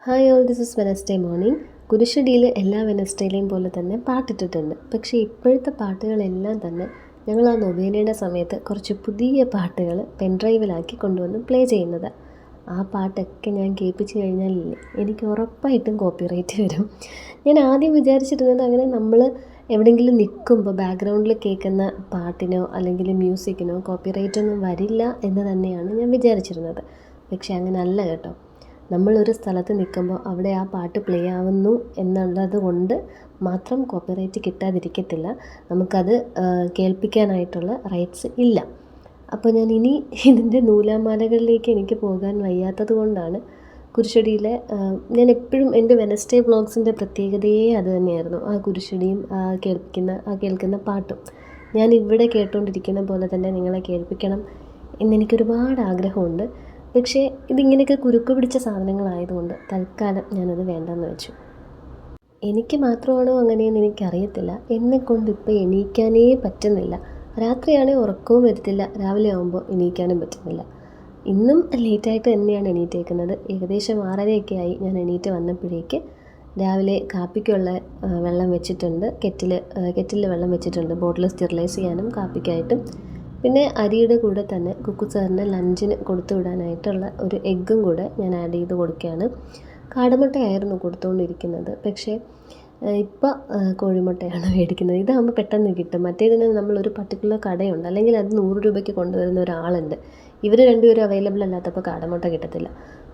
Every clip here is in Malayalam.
Hi all, this is Wednesday morning. കുരിശടിയിൽ എല്ലാ വെനസ്ഡേയിലെയും പോലെ തന്നെ പാട്ടിട്ടിട്ടുണ്ട്. പക്ഷേ ഇപ്പോഴത്തെ പാട്ടുകളെല്ലാം തന്നെ ഞങ്ങൾ ആ നൊവേനയുടെ സമയത്ത് കുറച്ച് പുതിയ പാട്ടുകൾ പെൻഡ്രൈവിലാക്കി കൊണ്ടുവന്ന് പ്ലേ ചെയ്യുന്നത്. ആ പാട്ടൊക്കെ ഞാൻ കേൾപ്പിച്ച് കഴിഞ്ഞാലില്ലേ, എനിക്ക് ഉറപ്പായിട്ടും കോപ്പിറൈറ്റ് വരും. ഞാൻ ആദ്യം വിചാരിച്ചിരുന്നത് അങ്ങനെ നമ്മൾ എവിടെയെങ്കിലും നിൽക്കുമ്പോൾ ബാക്ക്ഗ്രൗണ്ടിൽ കേൾക്കുന്ന പാട്ടിനോ അല്ലെങ്കിൽ മ്യൂസിക്കിനോ കോപ്പിറൈറ്റ് ഒന്നും വരില്ല എന്ന് തന്നെയാണ് ഞാൻ വിചാരിച്ചിരുന്നത്. പക്ഷേ അങ്ങനെ അല്ല കേട്ടോ. നമ്മളൊരു സ്ഥലത്ത് നിൽക്കുമ്പോൾ അവിടെ ആ പാട്ട് പ്ലേ ആവുന്നു എന്നുള്ളത് കൊണ്ട് മാത്രം കോപ്പിറൈറ്റ് കിട്ടാതിരിക്കത്തില്ല. നമുക്കത് കേൾപ്പിക്കാനായിട്ടുള്ള റൈറ്റ്സ് ഇല്ല. അപ്പോൾ ഞാൻ ഇനി ഇതിൻ്റെ നൂലാമാലകളിലേക്ക് എനിക്ക് പോകാൻ വയ്യാത്തത് കൊണ്ടാണ് കുരിശടിയിലെ ഞാൻ എപ്പോഴും എൻ്റെ വെനസ്ഡേ വ്ളോഗ്സിൻ്റെ പ്രത്യേകതയേ അത് തന്നെയായിരുന്നു. ആ കുരിശടിയും കേൾക്കുന്ന പാട്ടും ഞാൻ ഇവിടെ കേട്ടുകൊണ്ടിരിക്കുന്ന പോലെ തന്നെ നിങ്ങളെ കേൾപ്പിക്കണം എന്നെനിക്കൊരുപാട് ആഗ്രഹമുണ്ട്. പക്ഷേ ഇതിങ്ങനെയൊക്കെ കുരുക്ക് പിടിച്ച സാധനങ്ങളായതുകൊണ്ട് തൽക്കാലം ഞാനത് വേണ്ടെന്ന് വെച്ചു. എനിക്ക് മാത്രമാണോ അങ്ങനെയെന്ന് എനിക്കറിയത്തില്ല. എന്നെക്കൊണ്ട് ഇപ്പോൾ എണീക്കാനേ പറ്റുന്നില്ല. രാത്രിയാണെങ്കിൽ ഉറക്കവും വരത്തില്ല, രാവിലെ ആകുമ്പോൾ എണീക്കാനും പറ്റുന്നില്ല. ഇന്നും ലേറ്റായിട്ട് തന്നെയാണ് എണീറ്റേക്കുന്നത്. ഏകദേശം 6:30 ആയി ഞാൻ എണീറ്റ് വന്നപ്പോഴേക്ക്. രാവിലെ കാപ്പിക്കുള്ള വെള്ളം വെച്ചിട്ടുണ്ട്, കെറ്റിലിൽ വെള്ളം വെച്ചിട്ടുണ്ട്, ബോട്ടിൽ സ്റ്റെറിലൈസ് ചെയ്യാനും കാപ്പിക്കായിട്ടും. പിന്നെ അരിയുടെ കൂടെ തന്നെ കുക്കു സാറിന് ലഞ്ചിന് കൊടുത്തു വിടാനായിട്ടുള്ള ഒരു എഗ്ഗും കൂടെ ഞാൻ ആഡ് ചെയ്ത് കൊടുക്കുകയാണ്. കാടമുട്ടയായിരുന്നു കൊടുത്തുകൊണ്ടിരിക്കുന്നത്, പക്ഷേ ഇപ്പോൾ കോഴിമുട്ടയാണ് മേടിക്കുന്നത്. ഇതാകുമ്പോൾ പെട്ടെന്ന് കിട്ടും. മറ്റേതിന് നമ്മളൊരു പർട്ടിക്കുലർ കടയുണ്ട്, അല്ലെങ്കിൽ അത് 100 രൂപയ്ക്ക് കൊണ്ടുവരുന്ന ഒരാളുണ്ട്. ഇവർ രണ്ടുപേരും അവൈലബിൾ അല്ലാത്തപ്പോൾ കാടമുട്ട കിട്ടത്തില്ല.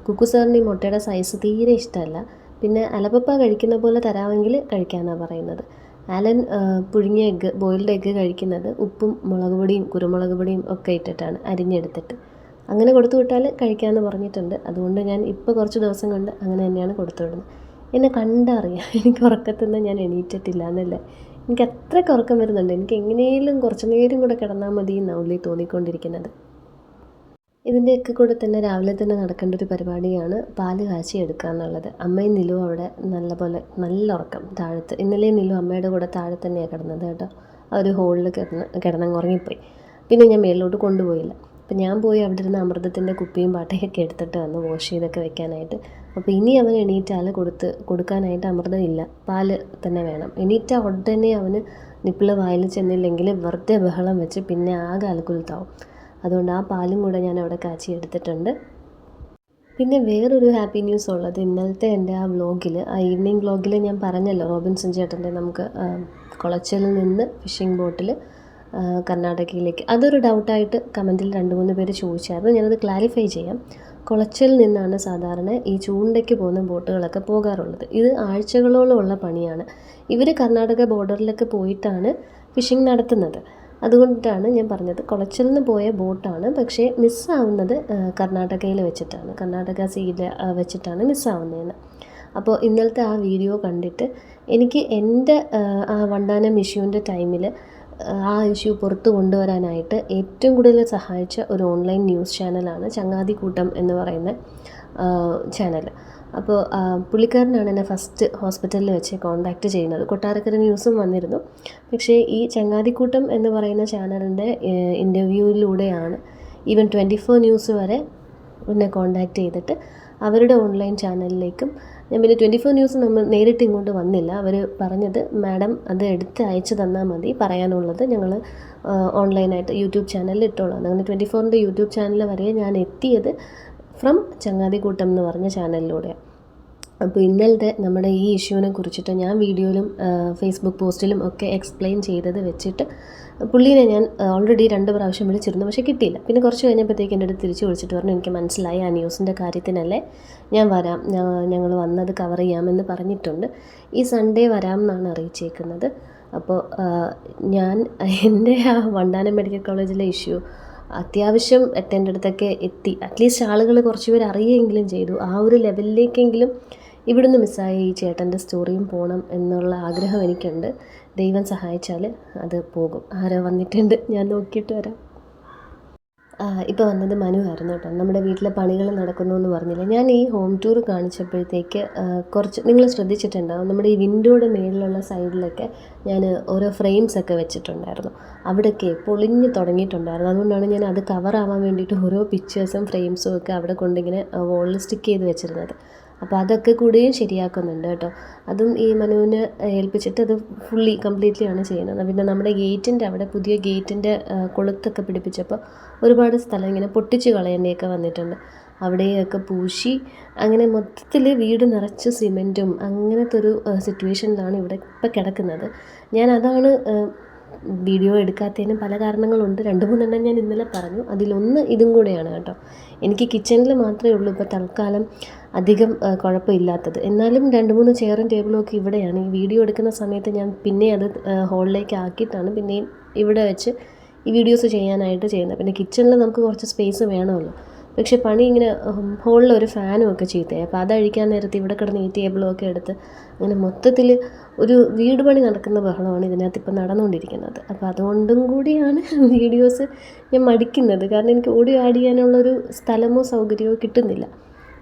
കുക്കു സാറിന് ഈ മുട്ടയുടെ സൈസ് തീരെ ഇഷ്ടമല്ല. പിന്നെ അലപ്പപ്പ കഴിക്കുന്ന പോലെ തരാമെങ്കിൽ കഴിക്കാമെന്നാണ് പറയുന്നത്. ആലൻ പുഴുങ്ങിയ ബോയിൽഡ് എഗ്ഗ് കഴിക്കുന്നത് ഉപ്പും മുളക് പൊടിയും കുരുമുളക് പൊടിയും ഒക്കെ ഇട്ടിട്ടാണ് അരിഞ്ഞെടുത്തിട്ട്. അങ്ങനെ കൊടുത്തു വിട്ടാൽ കഴിക്കാമെന്ന് പറഞ്ഞിട്ടുണ്ട്. അതുകൊണ്ട് ഞാൻ ഇപ്പോൾ കുറച്ച് ദിവസം കൊണ്ട് അങ്ങനെ തന്നെയാണ് കൊടുത്തു വിടുന്നത്. എന്നെ കണ്ടറിയാം എനിക്ക് ഉറക്കത്തിൽ നിന്ന് ഞാൻ എണീറ്റിട്ടില്ല എന്നല്ലേ. എനിക്ക് അത്രയ്ക്ക് ഉറക്കം വരുന്നുണ്ട്. എനിക്ക് എങ്ങനെയും കുറച്ച് നേരം കൂടെ കിടന്നാൽ മതി എന്നാണ് ഉള്ളിൽ തോന്നിക്കൊണ്ടിരിക്കുന്നത്. ഇതിൻ്റെയൊക്കെ കൂടെ തന്നെ രാവിലെ തന്നെ നടക്കേണ്ട ഒരു പരിപാടിയാണ് പാല് കാച്ചി എടുക്കുക എന്നുള്ളത്. അമ്മയും നിലു അവിടെ നല്ല ഉറക്കം താഴത്ത്. ഇന്നലെ നിലു അമ്മയുടെ കൂടെ താഴെ തന്നെയാണ് കിടന്നത് കേട്ടോ. ആ ഒരു ഹോളിൽ കിടന്നങ്ങ് ഉറങ്ങിപ്പോയി. പിന്നെ ഞാൻ മേളിലോട്ട് കൊണ്ടുപോയില്ല. അപ്പം ഞാൻ പോയി അവിടെ ഇരുന്ന് അമൃതത്തിൻ്റെ കുപ്പിയും പാട്ടയൊക്കെ എടുത്തിട്ട് വന്ന് വാഷ് ചെയ്തൊക്കെ വെക്കാനായിട്ട്. അപ്പോൾ ഇനി അവൻ എണീറ്റാൽ കൊടുക്കാനായിട്ട് അമൃതം ഇല്ല, പാല് തന്നെ വേണം. എണീറ്റാൽ ഉടനെ അവന് നിപ്പിള് വായിൽ ചെന്നില്ലെങ്കിൽ വെറുതെ ബഹളം വെച്ച് പിന്നെ ആകെ അലക്കുലത്താവും. അതുകൊണ്ട് ആ പാലും കൂടെ ഞാൻ അവിടെ കാച്ചി എടുത്തിട്ടുണ്ട്. പിന്നെ വേറൊരു ഹാപ്പി ന്യൂസ് ഉള്ളത്, ഇന്നലത്തെ എൻ്റെ ആ വ്ളോഗിൽ, ആ ഈവനിങ് വ്ളോഗിൽ ഞാൻ പറഞ്ഞല്ലോ റോബിൻസൺ ചേട്ടൻ്റെ നമുക്ക് കുളച്ചലിൽ നിന്ന് ഫിഷിംഗ് ബോട്ടിൽ കർണാടകയിലേക്ക്. അതൊരു ഡൗട്ടായിട്ട് കമൻറ്റിൽ 2-3 പേര് ചോദിച്ചായിരുന്നു. ഞാനത് ക്ലാരിഫൈ ചെയ്യാം. കുളച്ചലിൽ നിന്നാണ് സാധാരണ ഈ ചൂണ്ടയ്ക്ക് പോകുന്ന ബോട്ടുകളൊക്കെ പോകാറുള്ളത്. ഇത് ആഴ്ചകളോളം ഉള്ള പണിയാണ്. ഇവർ കർണാടക ബോർഡറിലൊക്കെ പോയിട്ടാണ് ഫിഷിംഗ് നടത്തുന്നത്. അതുകൊണ്ടിട്ടാണ് ഞാൻ പറഞ്ഞത് കുളച്ചലിൽ നിന്ന് പോയ ബോട്ടാണ്, പക്ഷേ മിസ്സാവുന്നത് കർണാടകയിൽ വെച്ചിട്ടാണ്, കർണാടക സീയിൽ വെച്ചിട്ടാണ് മിസ്സാവുന്നതെന്ന്. അപ്പോൾ ഇന്നലത്തെ ആ വീഡിയോ കണ്ടിട്ട് എനിക്ക് എൻ്റെ ആ വണ്ടാനം ഇഷ്യൂവിൻ്റെ ടൈമിൽ ആ ഇഷ്യൂ പുറത്ത് കൊണ്ടുവരാനായിട്ട് ഏറ്റവും കൂടുതൽ സഹായിച്ച ഒരു ഓൺലൈൻ ന്യൂസ് ചാനലാണ് ചങ്ങാതിക്കൂട്ടം എന്ന് പറയുന്ന ചാനൽ. അപ്പോൾ പുള്ളിക്കാരനാണ് എന്നെ ഫസ്റ്റ് ഹോസ്പിറ്റലിൽ വെച്ച് കോൺടാക്റ്റ് ചെയ്യുന്നത്. കൊട്ടാരക്കര ന്യൂസും വന്നിരുന്നു. പക്ഷേ ഈ ചങ്ങാതിക്കൂട്ടം എന്ന് പറയുന്ന ചാനലിൻ്റെ ഇൻ്റർവ്യൂവിലൂടെയാണ് ഈവൻ 24 ന്യൂസ് വരെ എന്നെ കോൺടാക്റ്റ് ചെയ്തിട്ട് അവരുടെ ഓൺലൈൻ ചാനലിലേക്കും. ഞാൻ പിന്നെ 24 ന്യൂസ് നമ്മൾ നേരിട്ട് ഇങ്ങോട്ട് വന്നില്ല. അവർ പറഞ്ഞത് മാഡം അത് എടുത്ത് അയച്ചു തന്നാൽ മതി, പറയാനുള്ളത് ഞങ്ങൾ ഓൺലൈനായിട്ട് യൂട്യൂബ് ചാനലിൽ ഇട്ടോളാം. അങ്ങനെ 24ൻ്റെ യൂട്യൂബ് ചാനൽ വരെ ഞാൻ എത്തിയത് ഫ്രം ചങ്ങാതിക്കൂട്ടം എന്ന് പറഞ്ഞ ചാനലിലൂടെയാണ്. അപ്പോൾ ഇന്നലത്തെ നമ്മുടെ ഈ ഇഷ്യൂവിനെ കുറിച്ചിട്ട് ഞാൻ വീഡിയോയിലും ഫേസ്ബുക്ക് പോസ്റ്റിലും ഒക്കെ എക്സ്പ്ലെയിൻ ചെയ്തത് വെച്ചിട്ട് പുള്ളീനെ ഞാൻ ഓൾറെഡി 2 പ്രാവശ്യം വിളിച്ചിരുന്നു, പക്ഷേ കിട്ടിയില്ല. പിന്നെ കുറച്ച് കഴിഞ്ഞപ്പോഴത്തേക്ക് എൻ്റെ അടുത്ത് തിരിച്ച് വിളിച്ചിട്ട് പറഞ്ഞു, എനിക്ക് മനസ്സിലായി ആ ന്യൂസിൻ്റെ കാര്യത്തിനല്ലേ, ഞാൻ വരാം, ഞങ്ങൾ വന്നത് കവർ ചെയ്യാമെന്ന് പറഞ്ഞിട്ടുണ്ട്. ഈ സൺഡേ വരാം എന്നാണ് അറിയിച്ചേക്കുന്നത്. അപ്പോൾ ഞാൻ എൻ്റെ ആ വണ്ടാനം മെഡിക്കൽ കോളേജിലെ ഇഷ്യൂ അത്യാവശ്യം എത്തേണ്ടടുത്തൊക്കെ എത്തി. അറ്റ്ലീസ്റ്റ് ആളുകൾ കുറച്ച് പേർ അറിയുകയെങ്കിലും ചെയ്തു. ആ ഒരു ലെവലിലേക്കെങ്കിലും ഇവിടുന്ന് മിസ്സായ ഈ ചേട്ടൻ്റെ സ്റ്റോറിയും പോകണം എന്നുള്ള ആഗ്രഹം എനിക്കുണ്ട്. ദൈവം സഹായിച്ചാൽ അത് പോകും. ആരോ വന്നിട്ടുണ്ട്, ഞാൻ നോക്കിയിട്ട് വരാം. ഇപ്പോൾ വന്നത് മനു ആയിരുന്നു കേട്ടോ. നമ്മുടെ വീട്ടിലെ പണികൾ നടക്കുന്നു എന്ന് പറഞ്ഞില്ലേ, ഞാൻ ഈ ഹോം ടൂർ കാണിച്ചപ്പോഴത്തേക്ക് കുറച്ച് നിങ്ങൾ ശ്രദ്ധിച്ചിട്ടുണ്ടാവും, നമ്മുടെ ഈ വിൻഡോയുടെ മേളിലുള്ള സൈഡിലൊക്കെ ഞാൻ ഓരോ ഫ്രെയിംസൊക്കെ വെച്ചിട്ടുണ്ടായിരുന്നു. അവിടെയൊക്കെ പൊളിഞ്ഞ് തുടങ്ങിയിട്ടുണ്ടായിരുന്നു. അതുകൊണ്ടാണ് ഞാൻ അത് കവറാവാൻ വേണ്ടിയിട്ട് ഓരോ പിക്ചേഴ്സും ഫ്രെയിംസും ഒക്കെ അവിടെ കൊണ്ടിങ്ങനെ വോളിൽ സ്റ്റിക്ക് ചെയ്ത് വെച്ചിരുന്നത്. അപ്പോൾ അതൊക്കെ കൂടിയും ശരിയാക്കുന്നുണ്ട് കേട്ടോ. അതും ഈ മനുവിനെ ഏൽപ്പിച്ചിട്ട് അത് കംപ്ലീറ്റ്ലി ആണ് ചെയ്യുന്നത്. പിന്നെ നമ്മുടെ ഗേറ്റിൻ്റെ അവിടെ പുതിയ ഗേറ്റിൻ്റെ കൊളുത്തൊക്കെ പിടിപ്പിച്ചപ്പോൾ ഒരുപാട് സ്ഥലം ഇങ്ങനെ പൊട്ടിച്ച് കളയേണ്ടിയൊക്കെ വന്നിട്ടുണ്ട്. അവിടെയൊക്കെ പൂശി അങ്ങനെ മൊത്തത്തിൽ വീട് നിറച്ച് സിമെൻറ്റും അങ്ങനത്തെ ഒരു സിറ്റുവേഷനിലാണ് ഇവിടെ ഇപ്പം കിടക്കുന്നത്. ഞാൻ അതാണ് വീഡിയോ എടുക്കാത്തതിന് പല കാരണങ്ങളുണ്ട്. 2-3 ഞാൻ ഇന്നലെ പറഞ്ഞു. അതിലൊന്ന് ഇതും കൂടെയാണ് കേട്ടോ. എനിക്ക് കിച്ചണിൽ മാത്രമേ ഉള്ളൂ ഇപ്പോൾ തൽക്കാലം അധികം കുഴപ്പമില്ലാത്തത്. എന്നാലും 2-3 ചെയറും ടേബിളും ഒക്കെ ഇവിടെയാണ്. ഈ വീഡിയോ എടുക്കുന്ന സമയത്ത് ഞാൻ പിന്നെ അത് ഹോളിലേക്ക് ആക്കിയിട്ടാണ് പിന്നെയും ഇവിടെ വെച്ച് ഈ വീഡിയോസ് ചെയ്യാനായിട്ട് ചെയ്യുന്നത്. പിന്നെ കിച്ചണിൽ നമുക്ക് കുറച്ച് സ്പേസ് വേണമല്ലോ. പക്ഷേ പണി ഇങ്ങനെ ഹോളിൽ ഒരു ഫാനും ഒക്കെ ചീത്തയായി. അപ്പോൾ അതഴിക്കാൻ നേരത്ത് ഇവിടെ കിടന്ന് ഈ ടേബിളും ഒക്കെ എടുത്ത് അങ്ങനെ മൊത്തത്തിൽ ഒരു വീട് പണി നടക്കുന്ന ബഹളമാണ് ഇതിനകത്ത് ഇപ്പം നടന്നുകൊണ്ടിരിക്കുന്നത്. അപ്പോൾ അതുകൊണ്ടും കൂടിയാണ് വീഡിയോസ് ഞാൻ മടിക്കുന്നത്. കാരണം എനിക്ക് ഓഡിയോ ആഡ് ചെയ്യാനുള്ളൊരു സ്ഥലമോ സൗകര്യമോ കിട്ടുന്നില്ല.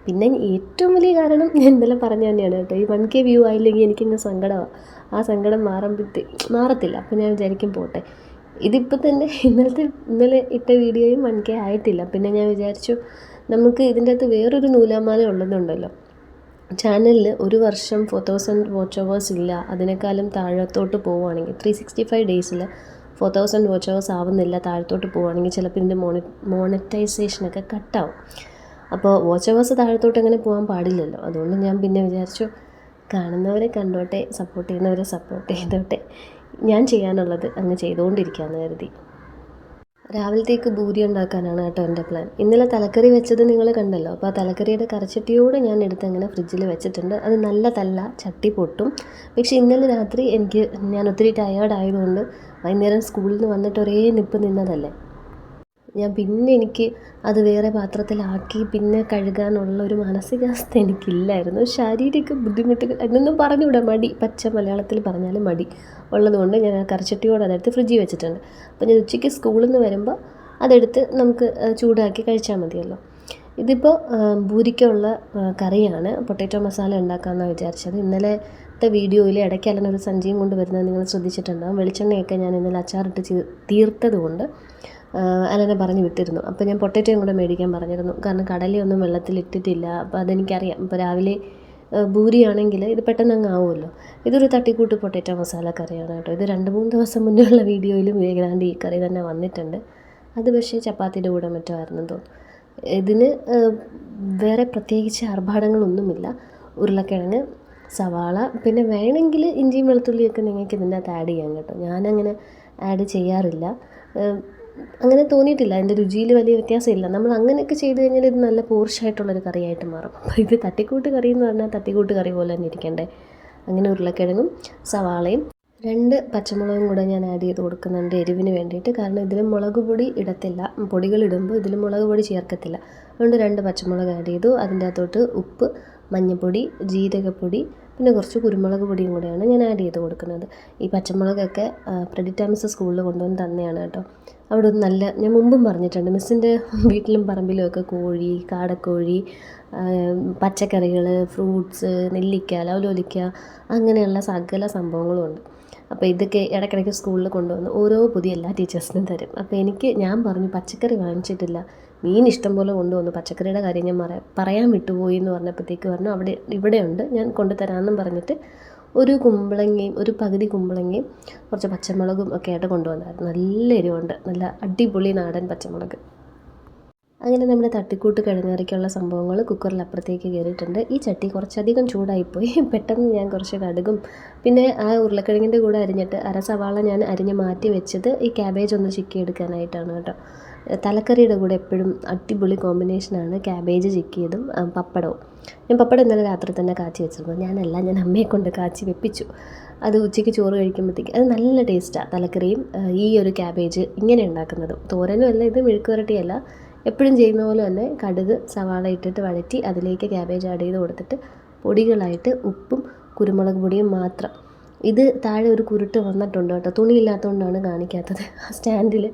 പിന്നെ ഏറ്റവും വലിയ കാരണം ഞാൻ ഇന്നലെ പറഞ്ഞ തന്നെയാണ് കേട്ടോ. ഈ 1K വ്യൂ ആയില്ലെങ്കിൽ എനിക്കിന്ന് സങ്കടമാണ്. ആ സങ്കടം മാറത്തില്ല. അപ്പോൾ ഞാൻ വിചാരിക്കും പോട്ടെ. ഇതിപ്പോൾ തന്നെ ഇന്നലെ ഇട്ട വീഡിയോയും 1K ആയിട്ടില്ല. പിന്നെ ഞാൻ വിചാരിച്ചു നമുക്ക് ഇതിൻ്റെ അകത്ത് വേറൊരു നൂലാമാല ഉള്ളതുണ്ടല്ലോ. ചാനലിൽ ഒരു വർഷം 4000 വാച്ച് അവേഴ്സ് ഇല്ല, അതിനേക്കാളും താഴത്തോട്ട് പോവുകയാണെങ്കിൽ 365 ഡേയ്സിൽ 4000 വാച്ച് അവേഴ്സ് ആവുന്നില്ല, താഴത്തോട്ട് പോവുകയാണെങ്കിൽ ചിലപ്പോൾ ഇതിൻ്റെ മോണറ്റൈസേഷനൊക്കെ കട്ടാവും. അപ്പോൾ വാച്ച് അവേഴ്സ് താഴത്തോട്ട് അങ്ങനെ പോകാൻ പാടില്ലല്ലോ. അതുകൊണ്ട് ഞാൻ പിന്നെ വിചാരിച്ചു കാണുന്നവരെ കണ്ടോട്ടെ, സപ്പോർട്ട് ചെയ്യുന്നവരെ സപ്പോർട്ട് ചെയ്തോട്ടെ, ഞാൻ ചെയ്യാനുള്ളത് അങ്ങ് ചെയ്തുകൊണ്ടിരിക്കാമെന്ന് കരുതി. രാവിലത്തേക്ക് ഭൂരി ഉണ്ടാക്കാനാണ് കേട്ടോ എൻ്റെ പ്ലാൻ. ഇന്നലെ തലക്കറി വെച്ചത് നിങ്ങൾ കണ്ടല്ലോ. അപ്പോൾ ആ തലക്കറിയുടെ കറച്ചട്ടിയോടെ ഞാൻ എടുത്ത് അങ്ങനെ ഫ്രിഡ്ജിൽ വെച്ചിട്ടുണ്ട്. അത് നല്ലതല്ല, ചട്ടി പൊട്ടും. പക്ഷേ ഇന്നലെ രാത്രി ഞാൻ ഒത്തിരി ടയേർഡ് ആയതുകൊണ്ട് വൈകുന്നേരം സ്കൂളിൽ നിന്ന് വന്നിട്ട് ഒരേ നിപ്പ് നിന്നതല്ലേ, എനിക്ക് അത് വേറെ പാത്രത്തിലാക്കി പിന്നെ കഴുകാനുള്ള ഒരു മാനസികാവസ്ഥ എനിക്കില്ലായിരുന്നു. ശാരീരിക ബുദ്ധിമുട്ടുകൾ എന്നൊന്നും പറഞ്ഞുകൂടാ, മടി, പച്ച മലയാളത്തിൽ പറഞ്ഞാൽ മടി ഉള്ളതുകൊണ്ട് ഞാൻ ആ കറിച്ചട്ടിയോട് അതെടുത്ത് ഫ്രിഡ്ജിൽ വെച്ചിട്ടുണ്ട്. അപ്പോൾ ഞാൻ ഉച്ചയ്ക്ക് സ്കൂളിൽ നിന്ന് വരുമ്പോൾ അതെടുത്ത് നമുക്ക് ചൂടാക്കി കഴിച്ചാൽ മതിയല്ലോ. ഇതിപ്പോൾ ഭൂരിക്കുള്ള കറിയാണ്. പൊട്ടാറ്റോ മസാല ഉണ്ടാക്കാമെന്നാണ് വിചാരിച്ചത്. ഇന്നലത്തെ വീഡിയോയിൽ ഇടയ്ക്ക് അല്ലെന്നൊരു സഞ്ചിയും കൊണ്ട് വരുന്നത് നിങ്ങൾ ശ്രദ്ധിച്ചിട്ടുണ്ടാകും. വെളിച്ചെണ്ണയൊക്കെ ഞാൻ ഇന്നലെ അച്ചാറിട്ട് തീർത്തത് കൊണ്ട് അലനെ പറഞ്ഞ് വിട്ടിരുന്നു. അപ്പോൾ ഞാൻ പൊട്ടാറ്റോയും കൂടെ മേടിക്കാൻ പറഞ്ഞിരുന്നു. കാരണം കടലയൊന്നും വെള്ളത്തിലിട്ടിട്ടില്ല. അപ്പോൾ അതെനിക്കറിയാം. ഇപ്പോൾ രാവിലെ ഭൂരിയാണെങ്കിൽ ഇത് പെട്ടെന്ന് അങ്ങ് ആവുമല്ലോ. ഇതൊരു തട്ടിക്കൂട്ട് പൊട്ടാറ്റോ മസാല കറിയാണ് കേട്ടോ. ഇത് 2-3 ദിവസം മുന്നേ ഉള്ള വീഡിയോയിലും ഏതാണ്ട് ഈ കറി തന്നെ വന്നിട്ടുണ്ട്. അത് പക്ഷേ ചപ്പാത്തിയുടെ കൂടെ മറ്റോ ആയിരുന്നു തോന്നും. ഇതിന് വേറെ പ്രത്യേകിച്ച് ആർഭാടങ്ങളൊന്നുമില്ല. ഉരുളക്കിഴങ്ങ്, സവാള, പിന്നെ വേണമെങ്കിൽ ഇഞ്ചിയും വെളുത്തുള്ളിയൊക്കെ നിങ്ങൾക്ക് ഇതിൻ്റെ അകത്ത് ആഡ് ചെയ്യാം കേട്ടോ. ഞാനങ്ങനെ ആഡ് ചെയ്യാറില്ല. അങ്ങനെ തോന്നിയിട്ടില്ല. അതിൻ്റെ രുചിയിൽ വലിയ വ്യത്യാസമില്ല. നമ്മൾ അങ്ങനെയൊക്കെ ചെയ്ത് കഴിഞ്ഞാൽ ഇത് നല്ല പോർഷായിട്ടുള്ളൊരു കറിയായിട്ട് മാറും. അപ്പോൾ ഇത് തട്ടിക്കൂട്ട് കറി എന്ന് പറഞ്ഞാൽ തട്ടിക്കൂട്ട് കറി പോലെ തന്നെ ഇരിക്കണ്ടേ. അങ്ങനെ ഉരുളക്കിഴങ്ങും സവാളയും 2 പച്ചമുളകും കൂടെ ഞാൻ ആഡ് ചെയ്ത് കൊടുക്കുന്നുണ്ട് എരിവിന് വേണ്ടിയിട്ട്. കാരണം ഇതിൽ മുളക് പൊടി ഇടത്തില്ല, പൊടികളിടുമ്പോൾ ഇതിൽ മുളക് പൊടി ചേർക്കത്തില്ല. അതുകൊണ്ട് 2 പച്ചമുളക് ആഡ് ചെയ്തു. അതിൻ്റെ അകത്തോട്ട് ഉപ്പ്, മഞ്ഞൾപ്പൊടി, ജീരകപ്പൊടി, പിന്നെ കുറച്ച് കുരുമുളക് പൊടിയും കൂടെയാണ് ഞാൻ ആഡ് ചെയ്ത് കൊടുക്കുന്നത്. ഈ പച്ചമുളകൊക്കെ പ്രെഡിറ്റാമസ് സ്കൂളിൽ കൊണ്ടുവന്ന് തന്നെയാണ് കേട്ടോ. അവിടെ ഞാൻ മുമ്പും പറഞ്ഞിട്ടുണ്ട്, മിസ്സിൻ്റെ വീട്ടിലും പറമ്പിലും ഒക്കെ കോഴി, കാടക്കോഴി, പച്ചക്കറികൾ, ഫ്രൂട്ട്സ്, നെല്ലിക്ക, ലൗലോലിക്ക, അങ്ങനെയുള്ള സകല സംഭവങ്ങളും ഉണ്ട്. അപ്പോൾ ഇതൊക്കെ ഇടയ്ക്കിടയ്ക്ക് സ്കൂളിൽ കൊണ്ടുവന്ന് ഓരോ പുതിയ എല്ലാ ടീച്ചേഴ്സിനും തരും. അപ്പോൾ ഞാൻ പറഞ്ഞു പച്ചക്കറി വാങ്ങിച്ചിട്ടില്ല, മീൻ ഇഷ്ടം പോലെ കൊണ്ടുവന്നു, പച്ചക്കറിയുടെ കാര്യം ഞാൻ പറയാൻ വിട്ടുപോയി എന്ന് പറഞ്ഞപ്പോഴത്തേക്ക് പറഞ്ഞു ഇവിടെയുണ്ട്, ഞാൻ കൊണ്ടുതരാമെന്നും പറഞ്ഞിട്ട് ഒരു പകുതി കുമ്പളങ്ങയും കുറച്ച് പച്ചമുളകും ഒക്കെ ആയിട്ട് കൊണ്ടുവന്നായിരുന്നു. നല്ല എരിവുണ്ട്, നല്ല അടിപൊളി നാടൻ പച്ചമുളക്. അങ്ങനെ നമ്മുടെ തട്ടിക്കൂട്ട് കിഴങ്ങറിക്കുള്ള സംഭവങ്ങൾ കുക്കറിൽ അപ്പുറത്തേക്ക് കയറിയിട്ടുണ്ട്. ഈ ചട്ടി കുറച്ചധികം ചൂടായിപ്പോയി. പെട്ടെന്ന് ഞാൻ കുറച്ച് കടുകും പിന്നെ ആ ഉരുളക്കിഴങ്ങിൻ്റെ കൂടെ അരിഞ്ഞിട്ട് സവാള ഞാൻ അരിഞ്ഞ് മാറ്റി വെച്ചത് ഈ ക്യാബേജ് ഒന്ന് ചിക്കി എടുക്കാനായിട്ടാണ് കേട്ടോ. തലക്കറിയുടെ കൂടെ എപ്പോഴും അടിപൊളി കോമ്പിനേഷനാണ് ക്യാബേജ് ചിക്കിയതും പപ്പടവും. ഞാൻ പപ്പടം ഇന്നലെ രാത്രി തന്നെ കാച്ചി വെച്ചിരുന്നു. ഞാൻ അമ്മയെ കൊണ്ട് കാച്ചി വെപ്പിച്ചു. അത് ഉച്ചയ്ക്ക് ചോറ് കഴിക്കുമ്പോഴത്തേക്ക് അത് നല്ല ടേസ്റ്റാണ്. തലക്കറിയും ഈ ഒരു ക്യാബേജ് ഇങ്ങനെ ഉണ്ടാക്കുന്നതും. തോരനും അല്ല, ഇത് മെഴുക്കുവരട്ടിയല്ല, എപ്പോഴും ചെയ്യുന്ന പോലെ തന്നെ കടുക് സവാള ഇട്ടിട്ട് വഴറ്റി അതിലേക്ക് ക്യാബേജ് ആഡ് ചെയ്ത് കൊടുത്തിട്ട് പൊടികളായിട്ട് ഉപ്പും കുരുമുളക് പൊടിയും മാത്രം. ഇത് താഴെ ഒരു കുരുട്ട് വന്നിട്ടുണ്ട് കേട്ടോ, തുണിയില്ലാത്തതുകൊണ്ടാണ് കാണിക്കാത്തത്. ആ സ്റ്റാൻഡിൽ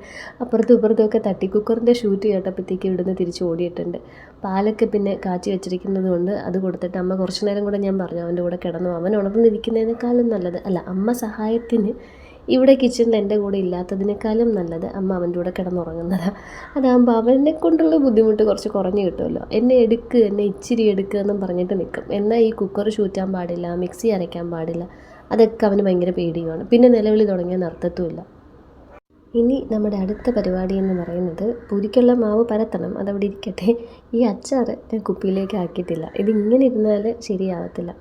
അപ്പുറത്തും ഇപ്പുറത്തുമൊക്കെ തട്ടി കുക്കറിൻ്റെ ഷൂറ്റ് കേട്ടപ്പോഴത്തേക്ക് ഇവിടുന്ന് തിരിച്ച് ഓടിയിട്ടുണ്ട്. പാലൊക്കെ പിന്നെ കാച്ചി വെച്ചിരിക്കുന്നത് കൊണ്ട് അത് കൊടുത്തിട്ട് അമ്മ കുറച്ച് നേരം കൂടെ ഞാൻ പറഞ്ഞു അവൻ്റെ കൂടെ കിടന്നു, അവൻ ഉണർന്നിരിക്കുന്നതിനേക്കാളും നല്ലത്, അല്ല അമ്മ സഹായത്തിന് ഇവിടെ കിച്ചണിൽ എൻ്റെ കൂടെ ഇല്ലാത്തതിനേക്കാളും നല്ലത് അമ്മ അവൻ്റെ കൂടെ കിടന്നുറങ്ങുന്നതാണ്. അതാകുമ്പോൾ അവനെ കൊണ്ടുള്ള ബുദ്ധിമുട്ട് കുറച്ച് കുറഞ്ഞ് കിട്ടുമല്ലോ. എന്നെ ഇച്ചിരി എടുക്കുക എന്നും പറഞ്ഞിട്ട് നിൽക്കും. എന്നാൽ ഈ കുക്കർ ചൂറ്റാൻ പാടില്ല, മിക്സി അരയ്ക്കാൻ പാടില്ല, അതൊക്കെ അവന് ഭയങ്കര പേടിയുമാണ്. പിന്നെ നിലവിളി തുടങ്ങിയാൽ നിർത്തത്തുമില്ല. ഇനി നമ്മുടെ അടുത്ത പരിപാടി എന്ന് പറയുന്നത് പൂരിക്കുള്ള മാവ് പരത്തണം. അതവിടെ ഇരിക്കട്ടെ. ഈ അച്ചാർ ഞാൻ കുപ്പിയിലേക്ക് ആക്കിയിട്ടില്ല. ഇതിങ്ങനെ ഇരുന്നാൽ ശരിയാവത്തില്ല.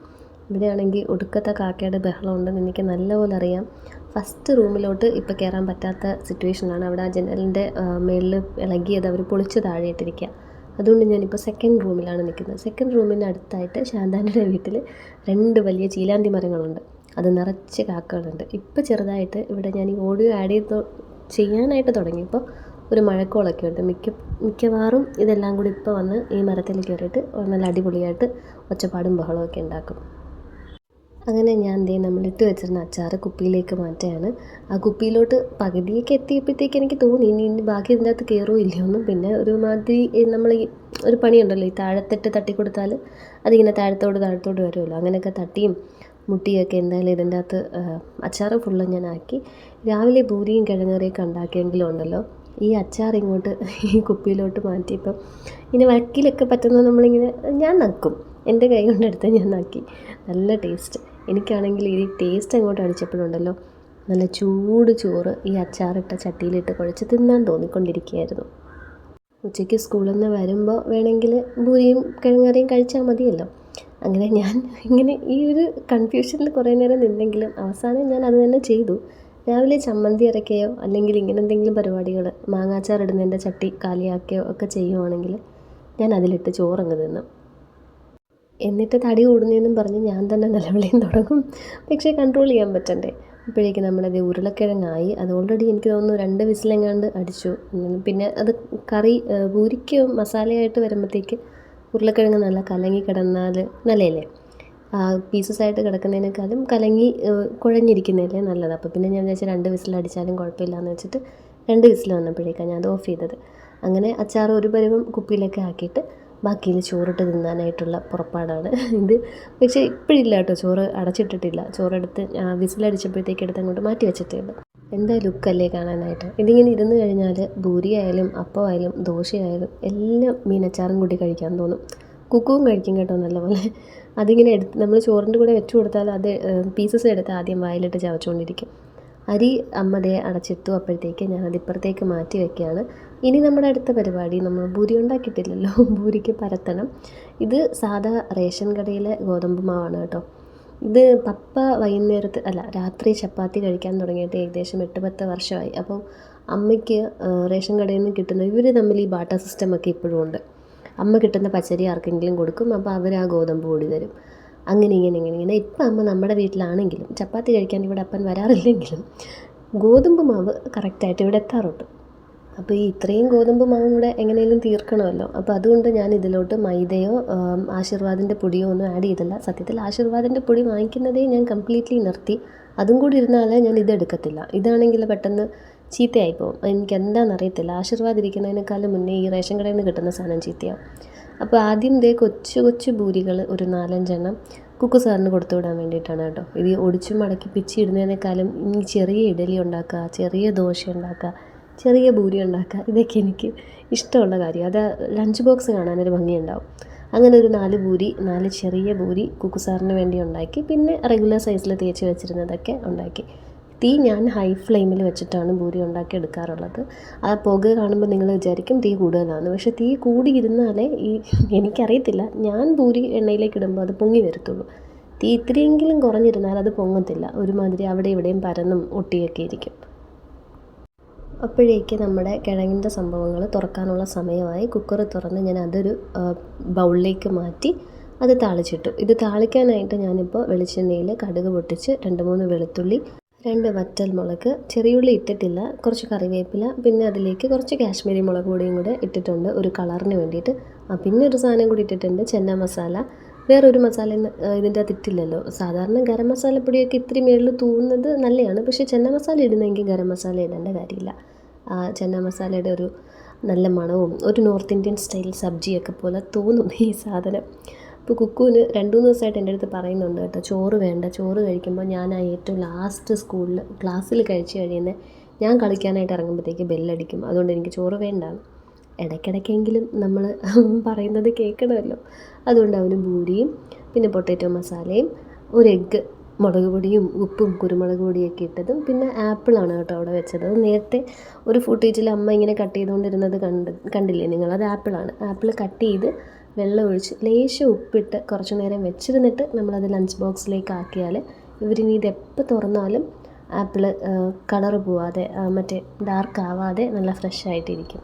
ഇവിടെയാണെങ്കിൽ ഒടുക്കത്തെ കാക്കയുടെ ബഹളം ഉണ്ടെന്ന് എനിക്ക് നല്ലപോലെ അറിയാം. ഫസ്റ്റ് റൂമിലോട്ട് ഇപ്പോൾ കയറാൻ പറ്റാത്ത സിറ്റുവേഷനാണ്. അവിടെ ആ ജനലിൻ്റെ മേളിൽ ഇളകിയത് അവർ പൊളിച്ച് താഴെയിട്ടിരിക്കുക. അതുകൊണ്ട് ഞാനിപ്പോൾ സെക്കൻഡ് റൂമിലാണ് നിൽക്കുന്നത്. സെക്കൻഡ് റൂമിൻ്റെ അടുത്തായിട്ട് ശാന്താൻ്റെ വീട്ടിൽ 2 വലിയ ചീലാന്തി മരങ്ങളുണ്ട്. അത് നിറച്ച് കാക്കകളുണ്ട്. ഇപ്പോൾ ചെറുതായിട്ട് ഇവിടെ ഞാൻ ഈ ഓഡിയോ ആഡ് ചെയ്യാനായിട്ട് തുടങ്ങിയപ്പോൾ ഒരു മഴക്കോളൊക്കെ ഉണ്ട്. മിക്കവാറും ഇതെല്ലാം കൂടി ഇപ്പോൾ വന്ന് ഈ മരത്തിൽ കയറിയിട്ട് നല്ല അടിപൊളിയായിട്ട് ഒച്ചപ്പാടും ബഹളമൊക്കെ ഉണ്ടാക്കും. അങ്ങനെ ഞാൻ നമ്മളിട്ട് വെച്ചിരുന്ന അച്ചാർ കുപ്പിയിലേക്ക് മാറ്റുകയാണ്. ആ കുപ്പിയിലോട്ട് പകുതിയൊക്കെ എത്തിയപ്പോഴത്തേക്ക് എനിക്ക് തോന്നി ഇനി ബാക്കി ഇതിൻ്റെ അകത്ത് കയറുമോ ഇല്ലയൊന്നും. പിന്നെ ഒരുമാതിരി നമ്മൾ ഈ ഒരു പണിയുണ്ടല്ലോ, ഈ താഴത്തിട്ട് തട്ടി കൊടുത്താൽ അതിങ്ങനെ താഴത്തോട്ട് വരുമല്ലോ. അങ്ങനെയൊക്കെ തട്ടിയും മുട്ടിയൊക്കെ എന്തായാലും ഇതിൻ്റെ അകത്ത് അച്ചാർ ഫുള്ള് ഞാൻ ആക്കി. രാവിലെ പൂരിയും കിഴങ്ങറിയൊക്കെ ഉണ്ടാക്കിയെങ്കിലും ഉണ്ടല്ലോ, ഈ അച്ചാർ ഇങ്ങോട്ട് ഈ കുപ്പിയിലോട്ട് മാറ്റിയപ്പം ഇങ്ങനെ വക്കിലൊക്കെ പറ്റുന്നത് നമ്മളിങ്ങനെ ഞാൻ നക്കും. എൻ്റെ കൈ കൊണ്ടെടുത്ത് ഞാൻ നക്കി. നല്ല ടേസ്റ്റ്. എനിക്കാണെങ്കിൽ ഈ ടേസ്റ്റ് അങ്ങോട്ട് അടിച്ചപ്പോഴുണ്ടല്ലോ നല്ല ചൂട് ചോറ് ഈ അച്ചാറിട്ട ചട്ടിയിലിട്ട് കുഴച്ച് തിന്നാൻ തോന്നിക്കൊണ്ടിരിക്കുകയായിരുന്നു. ഉച്ചയ്ക്ക് സ്കൂളിൽ നിന്ന് വരുമ്പോൾ വേണമെങ്കിൽ പൂരിയും കിഴങ്ങറിയും കഴിച്ചാൽ മതിയല്ലോ. അങ്ങനെ ഞാൻ ഇങ്ങനെ ഈ ഒരു കൺഫ്യൂഷനിൽ കുറേ നേരം നിന്നെങ്കിലും അവസാനം ഞാൻ അത് തന്നെ ചെയ്തു. രാവിലെ ചമ്മന്തി അരയ്ക്കുകയോ അല്ലെങ്കിൽ ഇങ്ങനെ എന്തെങ്കിലും പരിപാടികൾ മാങ്ങാച്ചാർ ഇടുന്നതിൻ്റെ ചട്ടി കാലിയാക്കുകയോ ഒക്കെ ചെയ്യുവാണെങ്കിൽ ഞാൻ അതിലിട്ട് ചോറങ്ങ് തിന്നും. എന്നിട്ട് തടി കൂടുന്നതെന്നും പറഞ്ഞ് ഞാൻ തന്നെ നിലവിളിയും തുടങ്ങും. പക്ഷേ കൺട്രോൾ ചെയ്യാൻ പറ്റണ്ടേ. അപ്പോഴേക്കും നമ്മളത് ഉരുളക്കിഴങ്ങായി. അത് ഓൾറെഡി എനിക്ക് തോന്നുന്നു 2 വിസിലെങ്ങാണ്ട് അടിച്ചു. പിന്നെ അത് കറി പൂരിക്ക് മസാലയായിട്ട് വരുമ്പോഴത്തേക്ക് ഉരുളക്കിഴങ്ങ് നല്ല കലങ്ങി കിടന്നാൽ നല്ലതല്ലേ. പീസസ് ആയിട്ട് കിടക്കുന്നതിനേക്കാളും കലങ്ങി കുഴഞ്ഞിരിക്കുന്നതല്ലേ നല്ലത്. അപ്പോൾ പിന്നെ ഞാൻ വിചാരിച്ചു 2 വിസിലടിച്ചാലും കുഴപ്പമില്ലയെന്ന് വെച്ചിട്ട് 2 വിസിൽ വന്നപ്പോഴേക്കാണ് ഞാൻ അത് ഓഫ് ചെയ്തത്. അങ്ങനെ അച്ചാർ ഒരു പരുവം കുപ്പിയിലൊക്കെ ആക്കിയിട്ട് ബാക്കിയിൽ ചോറിട്ട് തിന്നാനായിട്ടുള്ള പുറപ്പാടാണ് ഇത്. പക്ഷേ ഇപ്പോഴില്ല കേട്ടോ, ചോറ് അടച്ചിട്ടിട്ടില്ല. ചോറെടുത്ത് വിസിലടിച്ചപ്പോഴത്തേക്ക് എടുത്ത് അങ്ങോട്ട് മാറ്റി വെച്ചിട്ടുണ്ട്. എന്താ ലുക്കല്ലേ കാണാനായിട്ട്. ഇതിങ്ങനെ ഇരുന്ന് കഴിഞ്ഞാൽ പൂരിയായാലും അപ്പമായാലും ദോശയായാലും എല്ലാം മീനച്ചാറും കൂട്ടി കഴിക്കാൻ തോന്നും. കുക്കുവും കഴിക്കും കേട്ടോ നല്ലപോലെ. അതിങ്ങനെ നമ്മൾ ചോറിൻ്റെ കൂടെ വെച്ച് കൊടുത്താൽ അത് പീസസ് എടുത്ത് ആദ്യം വായിലിട്ട് ചവച്ചുകൊണ്ടിരിക്കും. അരി അമ്മതേ അടച്ചിട്ടു. അപ്പോഴത്തേക്ക് ഞാനത് ഇപ്പുറത്തേക്ക് മാറ്റി വയ്ക്കുകയാണ്. ഇനി നമ്മുടെ അടുത്ത പരിപാടി, നമ്മൾ പൂരി ഉണ്ടാക്കിയിട്ടില്ലല്ലോ, പൂരിക്ക് പരത്തണം. ഇത് സാധാ റേഷൻ കടയിലെ ഗോതമ്പ് മാവാണ് കേട്ടോ. ഇത് പപ്പ രാത്രി ചപ്പാത്തി കഴിക്കാൻ തുടങ്ങിയിട്ട് ഏകദേശം 8-10 വർഷമായി. അപ്പോൾ അമ്മയ്ക്ക് റേഷൻ കടയിൽ നിന്ന് കിട്ടുന്ന ഇവർ തമ്മിൽ ഈ ബാട്ട സിസ്റ്റമൊക്കെ ഇപ്പോഴും ഉണ്ട്. അമ്മ കിട്ടുന്ന പച്ചരി ആർക്കെങ്കിലും കൊടുക്കും, അപ്പോൾ അവർ ആ ഗോതമ്പ് പൊടി തരും. അങ്ങനെ ഇങ്ങനെ ഇപ്പം അമ്മ നമ്മുടെ വീട്ടിലാണെങ്കിലും ചപ്പാത്തി കഴിക്കാൻ ഇവിടെ അപ്പൻ വരാറില്ലെങ്കിലും ഗോതമ്പ് മാവ് കറക്റ്റായിട്ട് ഇവിടെ എത്താറുണ്ട്. അപ്പോൾ ഈ ഇത്രയും ഗോതമ്പ് മാവും കൂടെ എങ്ങനെയെങ്കിലും തീർക്കണമല്ലോ. അപ്പോൾ അതുകൊണ്ട് ഞാൻ ഇതിലോട്ട് മൈദയോ ആശീർവാദിൻ്റെ പൊടിയോ ഒന്നും ആഡ് ചെയ്തില്ല. സത്യത്തിൽ ആശീർവാദിൻ്റെ പൊടി വാങ്ങിക്കുന്നതേ ഞാൻ കംപ്ലീറ്റ്ലി നിർത്തി. അതും കൂടി ഇരുന്നാൽ ഞാൻ ഇതെടുക്കത്തില്ല. ഇതാണെങ്കിൽ പെട്ടെന്ന് ചീത്തയായി പോകും. എനിക്ക് എന്താണെന്നറിയത്തില്ല. ആശീർവാദ് ഇരിക്കുന്നതിനേക്കാളും മുന്നേ ഈ റേഷൻ കടയിൽ നിന്ന് കിട്ടുന്ന സാധനം ചീത്തയാവും. അപ്പോൾ ആദ്യം കൊച്ചു പൂരികൾ ഒരു 4-5 എണ്ണം കുക്കു സാറിന് കൊടുത്തു വിടാൻ വേണ്ടിയിട്ടാണ് കേട്ടോ. ഇത് ഒടിച്ചും മടക്കി പിച്ചി ഇടുന്നതിനേക്കാളും ഈ ചെറിയ ഇഡലി ഉണ്ടാക്കുക, ചെറിയ ദോശ ഉണ്ടാക്കുക, ചെറിയ പൂരി ഉണ്ടാക്കുക, ഇതൊക്കെ എനിക്ക് ഇഷ്ടമുള്ള കാര്യം. അത് ലഞ്ച് ബോക്സ് കാണാനൊരു ഭംഗിയുണ്ടാവും. അങ്ങനെ ഒരു 4 ചെറിയ പൂരി കുക്കു സാറിന് വേണ്ടി ഉണ്ടാക്കി. പിന്നെ റെഗുലർ സൈസിൽ തേച്ച് വെച്ചിരുന്നതൊക്കെ ഉണ്ടാക്കി. തീ ഞാൻ ഹൈ ഫ്ലെയിമിൽ വെച്ചിട്ടാണ് പൂരി ഉണ്ടാക്കി എടുക്കാറുള്ളത്. ആ പുക കാണുമ്പോൾ നിങ്ങൾ വിചാരിക്കും തീ കൂടുതലാണ്. പക്ഷേ തീ കൂടിയിരുന്നാലേ എനിക്കറിയത്തില്ല, ഞാൻ പൂരി എണ്ണയിലേക്ക് ഇടുമ്പോൾ അത് പൊങ്ങി വരത്തുള്ളൂ. തീ ഇത്തിരിയെങ്കിലും കുറഞ്ഞിരുന്നാൽ അത് പൊങ്ങത്തില്ല. ഒരുമാതിരി അവിടെ ഇവിടെയും പരന്നും ഒട്ടിയൊക്കെ ഇരിക്കും. അപ്പോഴേക്ക് നമ്മുടെ കിഴങ്ങിൻ്റെ സംഭവങ്ങൾ തുറക്കാനുള്ള സമയമായി. കുക്കർ തുറന്ന് ഞാൻ അതൊരു ബൗളിലേക്ക് മാറ്റി അത് താളിച്ചിട്ടു. ഇത് താളിക്കാനായിട്ട് ഞാനിപ്പോൾ വെളിച്ചെണ്ണയിൽ കടുക് പൊട്ടിച്ച് 2-3 വെളുത്തുള്ളി, 2 വറ്റൽമുളക്, ചെറിയുള്ളി ഇട്ടിട്ടില്ല, കുറച്ച് കറിവേപ്പില, പിന്നെ അതിലേക്ക് കുറച്ച് കാശ്മീരി മുളക് പൊടിയും കൂടെ ഇട്ടിട്ടുണ്ട് ഒരു കളറിന് വേണ്ടിയിട്ട്. പിന്നെ ഒരു സാധനം കൂടി ഇട്ടിട്ടുണ്ട്, ചെന്ന മസാല. വേറൊരു മസാല ഇതിൻ്റെ അകത്ത് ഇട്ടില്ലല്ലോ. സാധാരണ ഗരം മസാലപ്പൊടിയൊക്കെ ഇത്തിരി മേളിൽ തൂവുന്നത് നല്ലതാണ്. പക്ഷേ ചെന്ന മസാല ഇടുന്നെങ്കിൽ ഗരം മസാല ഇടേണ്ട കാര്യമില്ല. ചെന്ന മസാലയുടെ ഒരു നല്ല മണവും ഒരു നോർത്ത് ഇന്ത്യൻ സ്റ്റൈൽ സബ്ജിയൊക്കെ പോലെ തോന്നും ഈ സാധനം. ഇപ്പോൾ കുക്കുവിന് 2-3 ദിവസമായിട്ട് എൻ്റെ അടുത്ത് പറയുന്നുണ്ട് കേട്ടോ, ചോറ് വേണ്ട, ചോറ് കഴിക്കുമ്പോൾ ഞാൻ ആ ഏറ്റവും ലാസ്റ്റ് ക്ലാസ്സിൽ കഴിച്ച് കഴിയുന്നത് ഞാൻ കളിക്കാനായിട്ട് ഇറങ്ങുമ്പോഴത്തേക്ക് ബെല്ലടിക്കും, അതുകൊണ്ട് എനിക്ക് ചോറ് വേണ്ടാണ്. ഇടയ്ക്കിടയ്ക്കെങ്കിലും നമ്മൾ പറയുന്നത് കേൾക്കണമല്ലോ. അതുകൊണ്ട് അവന് ബൂരിയും പിന്നെ പൊട്ടാറ്റോ മസാലയും ഒരു എഗ്ഗ്, മുളക് പൊടിയും ഉപ്പും കുരുമുളക് പൊടിയൊക്കെ ഇട്ടതും പിന്നെ ആപ്പിളാണ് കേട്ടോ അവിടെ വെച്ചത്. അത് നേരത്തെ ഒരു ഫുട്ടേജിൽ അമ്മ ഇങ്ങനെ കട്ട് ചെയ്തുകൊണ്ടിരുന്നത് കണ്ടില്ലേ നിങ്ങൾ? അത് ആപ്പിളാണ്. ആപ്പിൾ കട്ട് ചെയ്ത് വെള്ളം ഒഴിച്ച് ലേശം ഉപ്പിട്ട് കുറച്ച് നേരം വെച്ചിരുന്നിട്ട് നമ്മളത് ലഞ്ച് ബോക്സിലേക്ക് ആക്കിയാൽ ഇവരിനി ഇതെപ്പോൾ തുറന്നാലും ആപ്പിള് കളറ് പോവാതെ മറ്റേ ഡാർക്ക് ആവാതെ നല്ല ഫ്രഷ് ആയിട്ടിരിക്കും.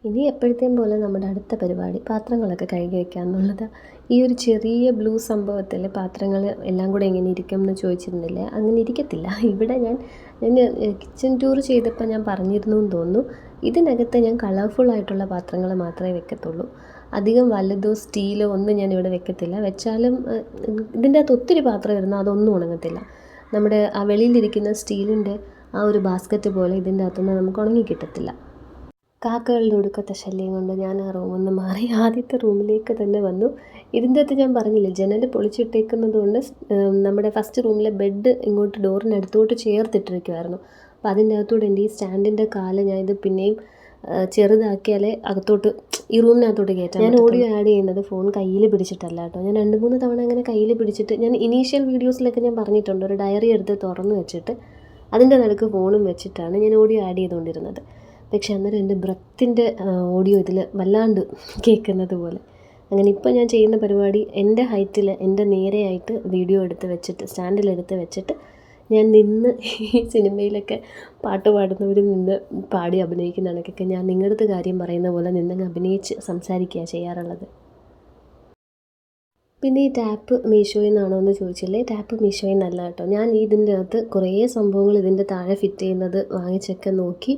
ഇനി എപ്പോഴത്തെയും പോലെ നമ്മുടെ അടുത്ത പരിപാടി പാത്രങ്ങളൊക്കെ കഴുകി വയ്ക്കുക എന്നുള്ളത്. ഈ ഒരു ചെറിയ ബ്ലൂ സംഭവത്തിൽ പാത്രങ്ങൾ എല്ലാം കൂടെ എങ്ങനെ ഇരിക്കും എന്ന് ചോദിച്ചിരുന്നില്ലേ? അങ്ങനെ ഇരിക്കത്തില്ല. ഇവിടെ ഞാൻ കിച്ചൺ ടൂർ ചെയ്തപ്പോൾ ഞാൻ പറഞ്ഞിരുന്നു എന്ന് തോന്നുന്നു, ഇതിനകത്ത് ഞാൻ കളർഫുള്ളായിട്ടുള്ള പാത്രങ്ങൾ മാത്രമേ വെക്കത്തുള്ളൂ. അധികം വലുതോ സ്റ്റീലോ ഒന്നും ഞാൻ ഇവിടെ വെക്കത്തില്ല. വെച്ചാലും ഇതിൻ്റെ അകത്ത് ഒത്തിരി പാത്രം ഇരുന്നാൽ അതൊന്നും ഉണങ്ങത്തില്ല. നമ്മുടെ ആ വെളിയിലിരിക്കുന്ന സ്റ്റീലിൻ്റെ ആ ഒരു ബാസ്ക്കറ്റ് പോലെ ഇതിൻ്റെ അകത്തുനിന്ന് നമുക്ക് ഉണങ്ങി കിട്ടത്തില്ല. കാക്കകളുടെ ഒടുക്കത്തെ ശല്യം കൊണ്ട് ഞാൻ ആ റൂമിൽ നിന്ന് മാറി ആദ്യത്തെ റൂമിലേക്ക് തന്നെ വന്നു. ഇതിൻ്റെ അകത്ത് ഞാൻ പറഞ്ഞില്ലേ, ജനൽ പൊളിച്ചിട്ടേക്കുന്നത് കൊണ്ട് നമ്മുടെ ഫസ്റ്റ് റൂമിലെ ബെഡ് ഇങ്ങോട്ട് ഡോറിനടുത്തോട്ട് ചേർത്തിട്ടിരിക്കുമായിരുന്നു. അപ്പോൾ അതിൻ്റെ അകത്തോട്ട് എൻ്റെ ഈ സ്റ്റാൻഡിൻ്റെ കാല് ഞാൻ ഇത് പിന്നെയും ചെറുതാക്കിയാലേ അകത്തോട്ട് ഈ റൂമിനകത്തോട്ട് കയറ്റാം. ഞാൻ ഓഡിയോ ആഡ് ചെയ്യുന്നത് ഫോൺ കയ്യിൽ പിടിച്ചിട്ടല്ല കേട്ടോ. ഞാൻ 2-3 തവണ അങ്ങനെ കയ്യിൽ പിടിച്ചിട്ട്, ഞാൻ ഇനീഷ്യൽ വീഡിയോസിലൊക്കെ ഞാൻ പറഞ്ഞിട്ടുണ്ട്, ഒരു ഡയറി എടുത്ത് തുറന്ന് വെച്ചിട്ട് അതിൻ്റെ നടുക്ക് ഫോണും വെച്ചിട്ടാണ് ഞാൻ ഓഡിയോ ആഡ് ചെയ്തുകൊണ്ടിരുന്നത്. പക്ഷേ അന്നേരം എൻ്റെ ബ്രത്തിൻ്റെ ഓഡിയോ ഇതിൽ വല്ലാണ്ട് കേൾക്കുന്നത് പോലെ. അങ്ങനെ ഇപ്പോൾ ഞാൻ ചെയ്യുന്ന പരിപാടി എൻ്റെ ഹൈറ്റിൽ എൻ്റെ നേരെയായിട്ട് വീഡിയോ എടുത്ത് വെച്ചിട്ട് സ്റ്റാൻഡിലെടുത്ത് വെച്ചിട്ട് ഞാൻ നിന്ന് ഈ സിനിമയിലൊക്കെ പാട്ട് പാടുന്നവർ നിന്ന് പാടി അഭിനയിക്കുന്ന കണക്കൊക്കെ ഞാൻ നിങ്ങളുടെ അടുത്ത് കാര്യം പറയുന്ന പോലെ നിന്നങ്ങ് അഭിനയിച്ച് സംസാരിക്കുക ചെയ്യാറുള്ളത്. പിന്നെ ഈ ടാപ്പ് മീഷോയിൽ നിന്നാണോ എന്ന് ചോദിച്ചില്ലേ? ടാപ്പ് മീഷോയിൽ നിന്നല്ല കേട്ടോ. ഞാൻ ഇതിൻ്റെ അകത്ത് കുറേ സംഭവങ്ങൾ ഇതിൻ്റെ താഴെ ഫിറ്റ് ചെയ്യുന്നത് വാങ്ങിച്ചൊക്കെ നോക്കി,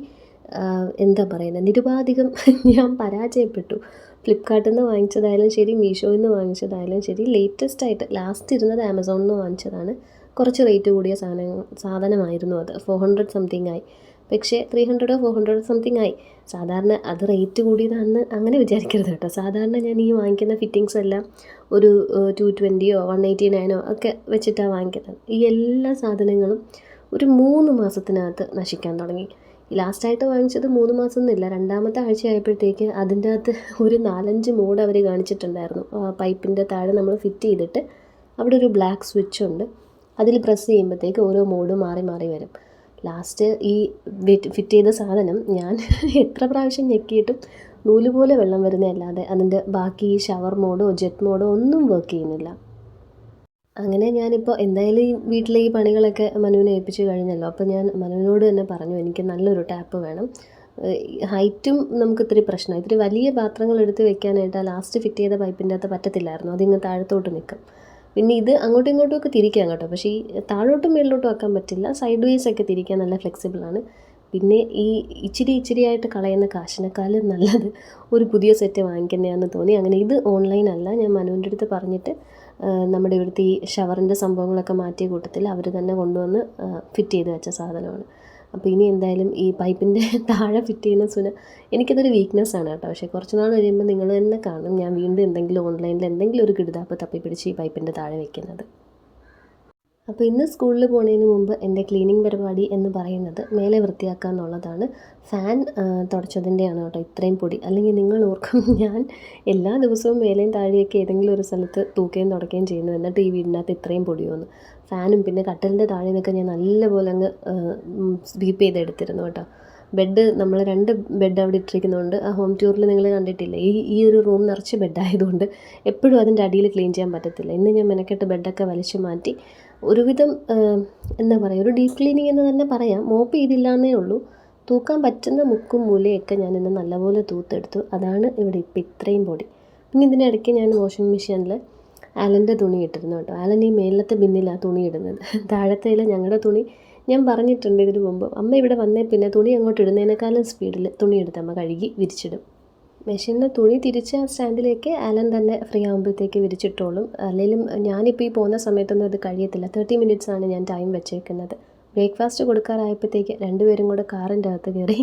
എന്താ പറയുന്നത്, നിരുപാധികം ഞാൻ പരാജയപ്പെട്ടു. ഫ്ലിപ്കാർട്ടിൽ നിന്ന് വാങ്ങിച്ചതായാലും ശരി, മീഷോയിൽ നിന്ന് വാങ്ങിച്ചതായാലും ശരി, ലേറ്റസ്റ്റായിട്ട് ലാസ്റ്റ് ഇരുന്നത് ആമസോണിൽ നിന്ന് വാങ്ങിച്ചതാണ്. കുറച്ച് റേറ്റ് കൂടിയ സാധനമായിരുന്നു അത്. 400 സംതിങ് ആയി. പക്ഷേ 300 400 സംതിങ് ആയി. സാധാരണ അത് റേറ്റ് കൂടിയതാണെന്ന് അങ്ങനെ വിചാരിക്കരുത് കേട്ടോ. സാധാരണ ഞാൻ ഈ വാങ്ങിക്കുന്ന ഫിറ്റിങ്സ് എല്ലാം ഒരു 220 189 ഒക്കെ വെച്ചിട്ടാണ് വാങ്ങിക്കുന്നത്. ഈ എല്ലാ സാധനങ്ങളും ഒരു 3 മാസത്തിനകത്ത് നശിക്കാൻ തുടങ്ങി. ലാസ്റ്റായിട്ട് വാങ്ങിച്ചത് 3 മാസം എന്നില്ല, 2ാമത്തെ ആഴ്ച ആയപ്പോഴത്തേക്ക് അതിൻ്റെ അകത്ത് ഒരു 4-5 മോഡ് അവർ കാണിച്ചിട്ടുണ്ടായിരുന്നു. പൈപ്പിൻ്റെ താഴെ നമ്മൾ ഫിറ്റ് ചെയ്തിട്ട് അവിടെ ഒരു ബ്ലാക്ക് സ്വിച്ച് ഉണ്ട്. അതിൽ പ്രസ് ചെയ്യുമ്പോഴത്തേക്ക് ഓരോ മോഡ് മാറി മാറി വരും. ലാസ്റ്റ് ഈ ഫിറ്റ് ചെയ്ത സാധനം ഞാൻ എത്ര പ്രാവശ്യം ഞെക്കിയിട്ടും നൂല് പോലെ വെള്ളം വരുന്നതല്ലാതെ അതിൻ്റെ ബാക്കി ഷവർ മോഡോ ജെറ്റ് മോഡോ ഒന്നും വർക്ക് ചെയ്യുന്നില്ല. അങ്ങനെ ഞാനിപ്പോൾ എന്തായാലും ഈ വീട്ടിലെ ഈ പണികളൊക്കെ മനുവിനെ ഏൽപ്പിച്ച് കഴിഞ്ഞല്ലോ. അപ്പോൾ ഞാൻ മനുവിനോട് തന്നെ പറഞ്ഞു, എനിക്ക് നല്ലൊരു ടാപ്പ് വേണം. ഹൈറ്റും നമുക്ക് ഇത്തിരി പ്രശ്നമാണ്. ഇത്തിരി വലിയ പാത്രങ്ങൾ എടുത്ത് വെക്കാനായിട്ട് ലാസ്റ്റ് ഫിറ്റ് ചെയ്ത പൈപ്പിൻ്റെ അകത്ത് പറ്റത്തില്ലായിരുന്നു. അതിങ്ങ് താഴത്തോട്ട് നിൽക്കും. പിന്നെ ഇത് അങ്ങോട്ടും ഇങ്ങോട്ടും ഒക്കെ തിരിക്കാം കേട്ടോ. പക്ഷേ ഈ താഴോട്ടും മേളിലോട്ടും ആക്കാൻ പറ്റില്ല. സൈഡ് വേസ് ഒക്കെ തിരിക്കാൻ നല്ല ഫ്ലെക്സിബിളാണ്. പിന്നെ ഈ ഇച്ചിരിയായിട്ട് കളയുന്ന കാശിനേക്കാളും നല്ലത് ഒരു പുതിയ സെറ്റ് വാങ്ങിക്കുന്നതാണെന്ന് തോന്നി. അങ്ങനെ ഇത് ഓൺലൈനല്ല, ഞാൻ മനുവിൻ്റെ അടുത്ത് പറഞ്ഞിട്ട് നമ്മുടെ ഇവിടുത്തെ ഈ ഷവറിൻ്റെ സംഭവങ്ങളൊക്കെ മാറ്റിയ കൂട്ടത്തിൽ അവർ തന്നെ കൊണ്ടുവന്ന് ഫിറ്റ് ചെയ്ത് വെച്ച സാധനമാണ്. അപ്പോൾ ഇനി എന്തായാലും ഈ പൈപ്പിൻ്റെ താഴെ ഫിറ്റ് ചെയ്യുന്ന എനിക്കതൊരു വീക്ക്നെസ്സാണ് കേട്ടോ. പക്ഷേ കുറച്ച് നാൾ കഴിയുമ്പോൾ നിങ്ങൾ തന്നെ കാണും ഞാൻ വീണ്ടും എന്തെങ്കിലും ഓൺലൈനിൽ എന്തെങ്കിലും ഒരു കിടുതാപ്പ് തപ്പിപ്പിടിച്ച് ഈ പൈപ്പിൻ്റെ താഴെ വെക്കുന്നത്. അപ്പോൾ ഇന്ന് സ്കൂളിൽ പോകുന്നതിന് മുമ്പ് എൻ്റെ ക്ലീനിങ് പരിപാടി എന്ന് പറയുന്നത് മേലെ വൃത്തിയാക്കുക എന്നുള്ളതാണ്. ഫാൻ തുടച്ചതിൻ്റെയാണ് കേട്ടോ ഇത്രയും പൊടി. അല്ലെങ്കിൽ നിങ്ങൾ ഓർക്കും ഞാൻ എല്ലാ ദിവസവും മേലെയും താഴെയൊക്കെ ഏതെങ്കിലും ഒരു സ്ഥലത്ത് തൂക്കുകയും തുടക്കുകയും ചെയ്യുന്നു, എന്നിട്ട് ഈ വീടിനകത്ത് ഇത്രയും പൊടിയുമെന്ന്. ഫാനും പിന്നെ കട്ടിലിൻ്റെ താഴെ നിന്നൊക്കെ ഞാൻ നല്ലപോലെ അങ്ങ് സ്വീപ്പ് ചെയ്തെടുത്തിരുന്നു കേട്ടോ. ബെഡ് നമ്മൾ 2 ബെഡ് അവിടെ ഇട്ടിരിക്കുന്നതുകൊണ്ട് ആ ഹോം ടൂറിൽ നിങ്ങൾ കണ്ടിട്ടില്ലേ, ഈ ഒരു റൂം നിറച്ച് ബെഡായതുകൊണ്ട് എപ്പോഴും അതിൻ്റെ അടിയിൽ ക്ലീൻ ചെയ്യാൻ പറ്റത്തില്ല. ഇന്ന് ഞാൻ മെനക്കെട്ട് ബെഡൊക്കെ വലിച്ചു മാറ്റി ഒരുവിധം എന്താ പറയുക, ഒരു ഡീപ്പ് ക്ലീനിങ് എന്ന് തന്നെ പറയാം. മോപ്പ് ചെയ്തില്ല എന്നേ ഉള്ളൂ. തൂക്കാൻ പറ്റുന്ന മുക്കും മൂലയൊക്കെ ഞാൻ ഇന്ന് നല്ലപോലെ തൂത്തെടുത്തു. അതാണ് ഇവിടെ ഇപ്പം ഇത്രയും പൊടി. പിന്നെ ഇതിനിടയ്ക്ക് ഞാൻ വാഷിംഗ് മെഷീനിൽ ആലൻ്റെ തുണി ഇട്ടിരുന്നു കേട്ടോ. ആലൻ ഈ മേലത്തെ ബിന്നിലാണ് തുണി ഇടുന്നത്. താഴത്തേൽ ഞങ്ങളുടെ തുണി ഞാൻ പറഞ്ഞിട്ടുണ്ട് ഇതിന് മുമ്പ്. അമ്മ ഇവിടെ വന്നേ പിന്നെ തുണി അങ്ങോട്ട് ഇടുന്നതിനേക്കാളും സ്പീഡിൽ തുണി എടുത്ത് അമ്മ കഴുകി വിരിച്ചിടും. മെഷീനിൽ തുണി തിരിച്ച് ആ സ്റ്റാൻഡിലേക്ക് ആലൻ തന്നെ ഫ്രീ ആകുമ്പോഴത്തേക്ക് വിരിച്ചിട്ടോളും. അല്ലെങ്കിലും ഞാനിപ്പോൾ ഈ പോകുന്ന സമയത്തൊന്നും ഇത് കഴിയത്തില്ല. 30 മിനിറ്റ്സാണ് ഞാൻ ടൈം വെച്ചേക്കുന്നത്. ബ്രേക്ക്ഫാസ്റ്റ് കൊടുക്കാറായപ്പോഴത്തേക്ക് 2 പേരും കൂടെ കാറിൻ്റെ അകത്ത് കയറി.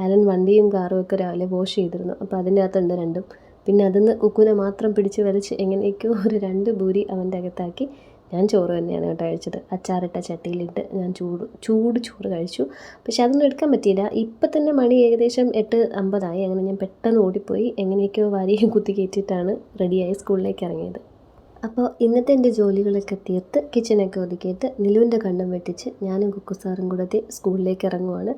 ആലൻ വണ്ടിയും കാറും ഒക്കെ രാവിലെ വാഷ് ചെയ്തിരുന്നു. അപ്പോൾ അതിൻ്റെ അകത്തുണ്ട് 2 പിന്നെ അതിന്ന് കുക്കുനെ മാത്രം പിടിച്ച് വലിച്ച് എങ്ങനെയൊക്കെയോ ഒരു 2 പൂരി അവൻ്റെ അകത്താക്കി. ഞാൻ ചോറ് തന്നെയാണ് കേട്ടോ കഴിച്ചത്. അച്ചാറിട്ട ചട്ടിയിലിട്ട് ഞാൻ ചൂട് ചോറ് കഴിച്ചു. പക്ഷെ അതൊന്നും എടുക്കാൻ പറ്റിയില്ല. ഇപ്പം തന്നെ മണി ഏകദേശം 8:50 അങ്ങനെ ഞാൻ പെട്ടെന്ന് ഓടിപ്പോയി എങ്ങനെയൊക്കെയോ വാരിയും കുത്തി കയറ്റിയിട്ടാണ് റെഡിയായി സ്കൂളിലേക്ക് ഇറങ്ങിയത്. അപ്പോൾ ഇന്നത്തെ എൻ്റെ ജോലികളൊക്കെ തീർത്ത് കിച്ചണൊക്കെ ഒതുക്കിയിട്ട് നിലുവിൻ്റെ കണ്ണും വെട്ടിച്ച് ഞാനും കുക്കു സാറും കൂടെ സ്കൂളിലേക്ക് ഇറങ്ങുവാണ്.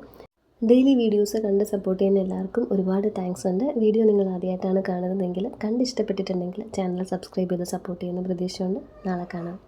ഡെയിലി വീഡിയോസ് കണ്ട് സപ്പോർട്ട് ചെയ്യുന്ന എല്ലാവർക്കും ഒരുപാട് താങ്ക്സ് ഉണ്ട്. വീഡിയോ നിങ്ങൾ ആദ്യമായിട്ടാണ് കാണുന്നതെങ്കിൽ കണ്ട് ഇഷ്ടപ്പെട്ടിട്ടുണ്ടെങ്കിൽ ചാനൽ സബ്സ്ക്രൈബ് ചെയ്ത് സപ്പോർട്ട് ചെയ്യുന്ന പ്രതീക്ഷയുണ്ട്. നാളെ കാണാം.